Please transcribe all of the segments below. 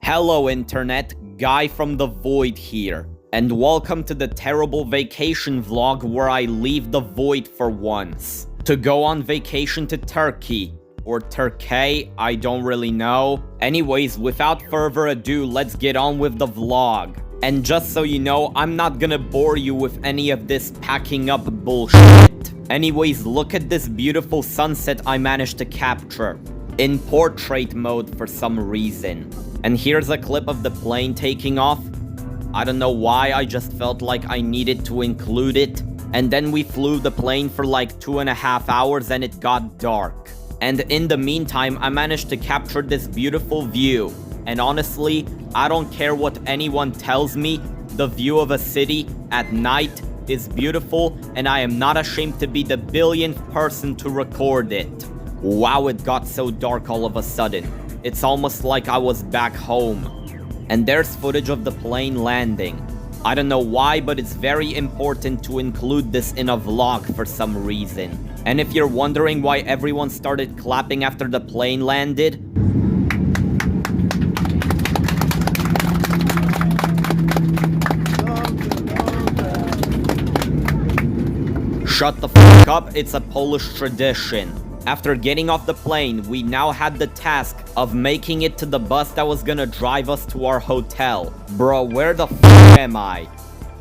Hello internet, Guy from the Void here, and welcome to the terrible vacation vlog where I leave the Void for once. To go on vacation to Turkey, or Turkey, I don't really know. Anyways, without further ado, let's get on with the vlog. And just so you know, I'm not gonna bore you with any of this packing up bullshit. Anyways, look at this beautiful sunset I managed to capture in portrait mode for some reason. And here's a clip of the plane taking off. I don't know why, I just felt like I needed to include it. And then we flew the plane for like 2.5 hours and it got dark. And in the meantime, I managed to capture this beautiful view. And honestly, I don't care what anyone tells me, the view of a city at night is beautiful, and I am not ashamed to be the billionth person to record it. Wow, it got so dark all of a sudden. It's almost like I was back home. And there's footage of the plane landing. I don't know why, but it's very important to include this in a vlog for some reason. And if you're wondering why everyone started clapping after the plane landed, shut the fuck up, it's a Polish tradition. After getting off the plane, we now had the task of making it to the bus that was gonna drive us to our hotel. Bro, where the fuck am I?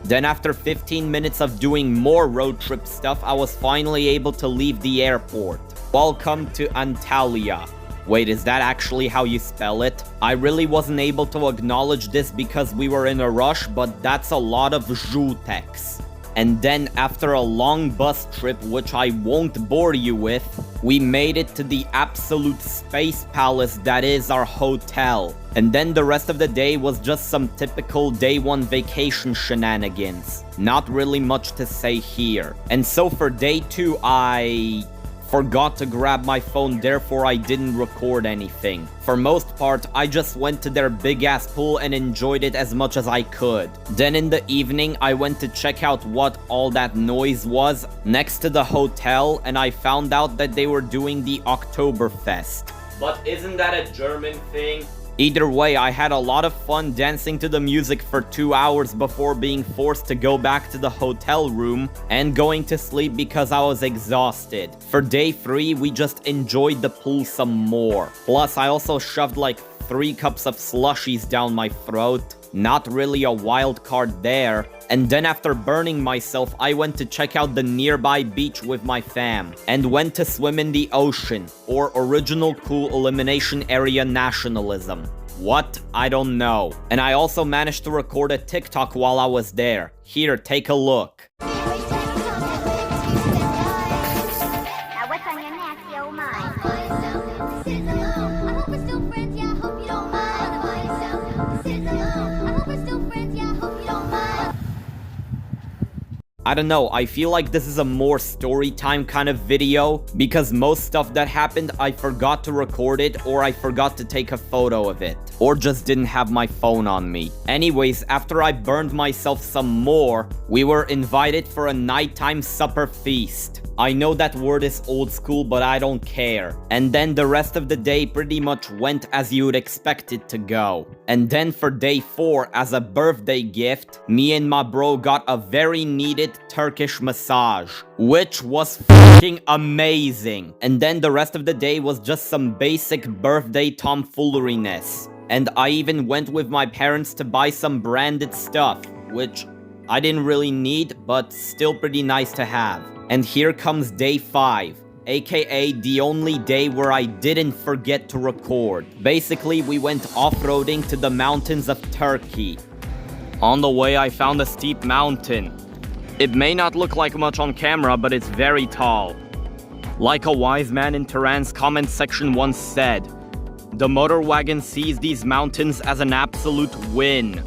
Then after 15 minutes of doing more road trip stuff, I was finally able to leave the airport. Welcome to Antalya. Wait, is that actually how you spell it? I really wasn't able to acknowledge this because we were in a rush, but that's a lot of żółtex. And then after a long bus trip, which I won't bore you with, we made it to the absolute space palace that is our hotel. And then the rest of the day was just some typical day one vacation shenanigans. Not really much to say here. And so for day two, I forgot to grab my phone, therefore I didn't record anything. For most part, I just went to their big-ass pool and enjoyed it as much as I could. Then in the evening, I went to check out what all that noise was next to the hotel, and I found out that they were doing the Oktoberfest. But isn't that a German thing? Either way, I had a lot of fun dancing to the music for 2 hours before being forced to go back to the hotel room and going to sleep because I was exhausted. For day 3, we just enjoyed the pool some more. Plus, I also shoved like 3 cups of slushies down my throat. Not really a wild card there. And then after burning myself, I went to check out the nearby beach with my fam and went to swim in the ocean, or original cool elimination area nationalism. What? I don't know. And I also managed to record a TikTok while I was there. Here, take a look. I don't know, I feel like this is a more story time kind of video, because most stuff that happened, I forgot to record it, or I forgot to take a photo of it, or just didn't have my phone on me. Anyways, after I burned myself some more, we were invited for a nighttime supper feast. I know that word is old school, but I don't care. And then the rest of the day pretty much went as you would expect it to go. And then for day 4, as a birthday gift, me and my bro got a very needed Turkish massage, which was fucking amazing. And then the rest of the day was just some basic birthday tomfooleriness. And I even went with my parents to buy some branded stuff, which I didn't really need, but still pretty nice to have. And here comes day 5, aka the only day where I didn't forget to record. Basically, we went off-roading to the mountains of Turkey. On the way, I found a steep mountain. It may not look like much on camera, but it's very tall. Like a wise man in Tehran's comment section once said, the motor wagon sees these mountains as an absolute win.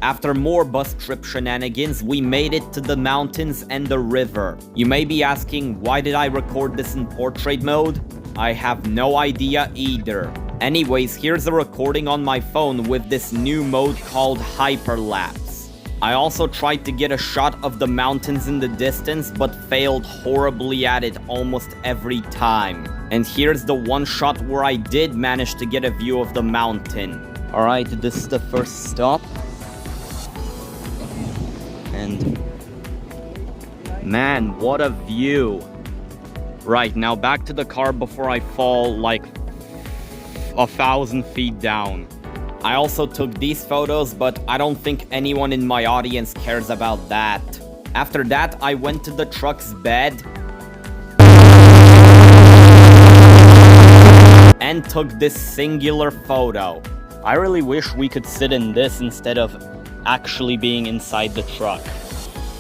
After more bus trip shenanigans, we made it to the mountains and the river. You may be asking, why did I record this in portrait mode? I have no idea either. Anyways, here's a recording on my phone with this new mode called hyperlapse. I also tried to get a shot of the mountains in the distance, but failed horribly at it almost every time. And here's the one shot where I did manage to get a view of the mountain. Alright, this is the first stop. And man, what a view. Right, now back to the car before I fall like 1,000 feet down. I also took these photos, but I don't think anyone in my audience cares about that. After that, I went to the truck's bed and took this singular photo. I really wish we could sit in this instead of actually being inside the truck.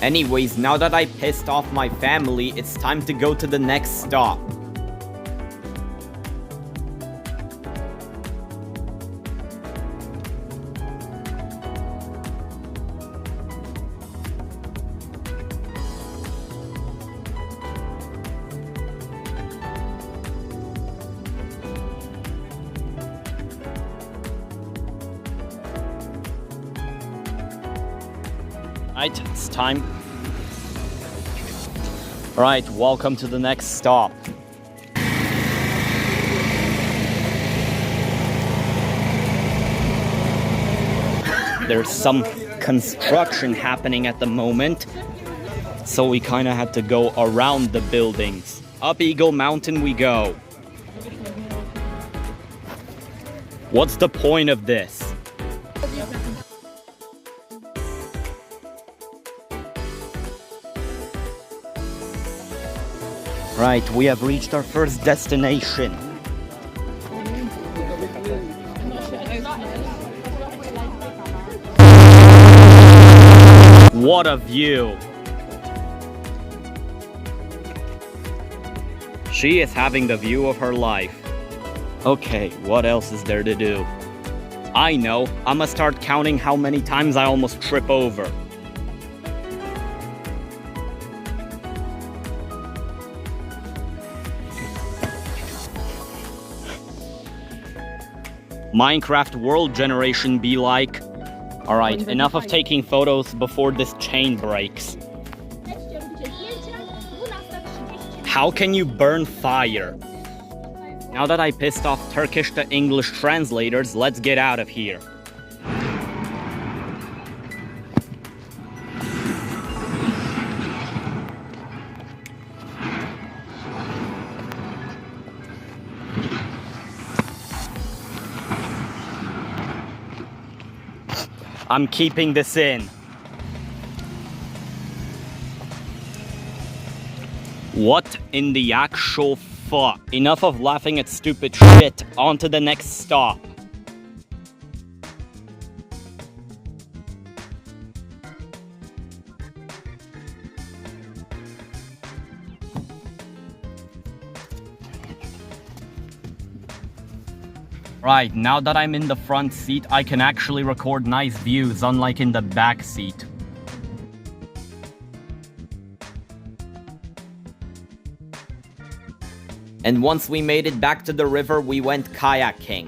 Anyways, now that I pissed off my family, it's time to go to the next stop. Right, it's time. Right, welcome to the next stop. There's some construction happening at the moment, so we kind of had to go around the buildings. Up Eagle Mountain we go. What's the point of this? Right, we have reached our first destination. What a view! She is having the view of her life. Okay, what else is there to do? I know, I'ma start counting how many times I almost trip over. Minecraft world generation be like. Alright, enough of taking photos before this chain breaks. How can you burn fire? Now that I pissed off Turkish to English translators, let's get out of here. I'm keeping this in. What in the actual fuck? Enough of laughing at stupid shit. On to the next stop. Right, now that I'm in the front seat, I can actually record nice views, unlike in the back seat. And once we made it back to the river, we went kayaking.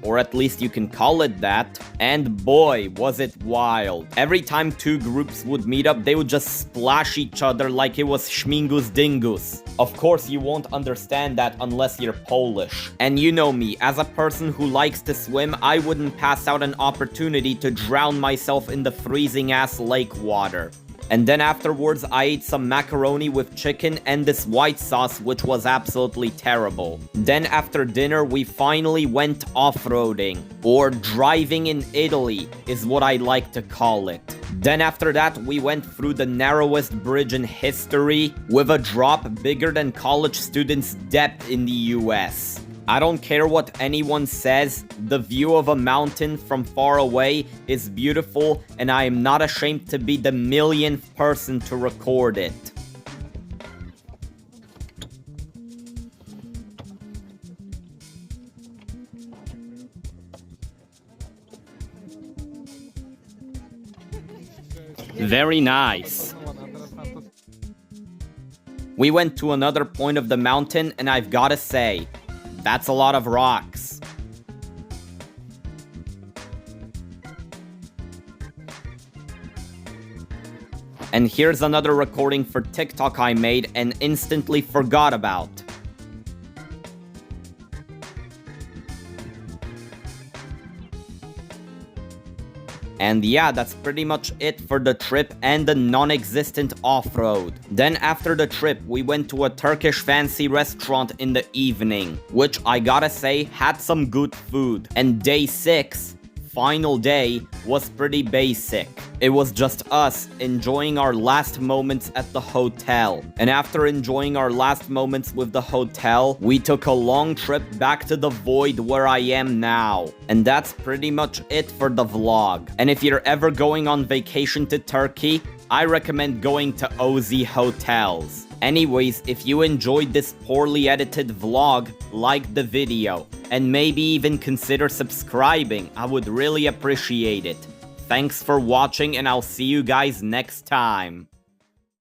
Or at least you can call it that. And boy, was it wild. Every time two groups would meet up, they would just splash each other like it was Schmingus Dingus. Of course, you won't understand that unless you're Polish. And you know me, as a person who likes to swim, I wouldn't pass out an opportunity to drown myself in the freezing-ass lake water. And then afterwards, I ate some macaroni with chicken and this white sauce, which was absolutely terrible. Then after dinner, we finally went off-roading, or driving in Italy, is what I like to call it. Then after that, we went through the narrowest bridge in history, with a drop bigger than college students' depth in the US. I don't care what anyone says, the view of a mountain from far away is beautiful, and I am not ashamed to be the millionth person to record it. Very nice. We went to another point of the mountain, and I've gotta say, that's a lot of rocks. And here's another recording for TikTok I made and instantly forgot about. And yeah, that's pretty much it for the trip and the non-existent off-road. Then after the trip, we went to a Turkish fancy restaurant in the evening, which I gotta say had some good food. And day 6, final day, was pretty basic. It was just us enjoying our last moments at the hotel. And after enjoying our last moments with the hotel, we took a long trip back to the void where I am now. And that's pretty much it for the vlog. And if you're ever going on vacation to Turkey, I recommend going to OZ Hotels. Anyways, if you enjoyed this poorly edited vlog, like the video, and maybe even consider subscribing. I would really appreciate it. Thanks for watching, and I'll see you guys next time.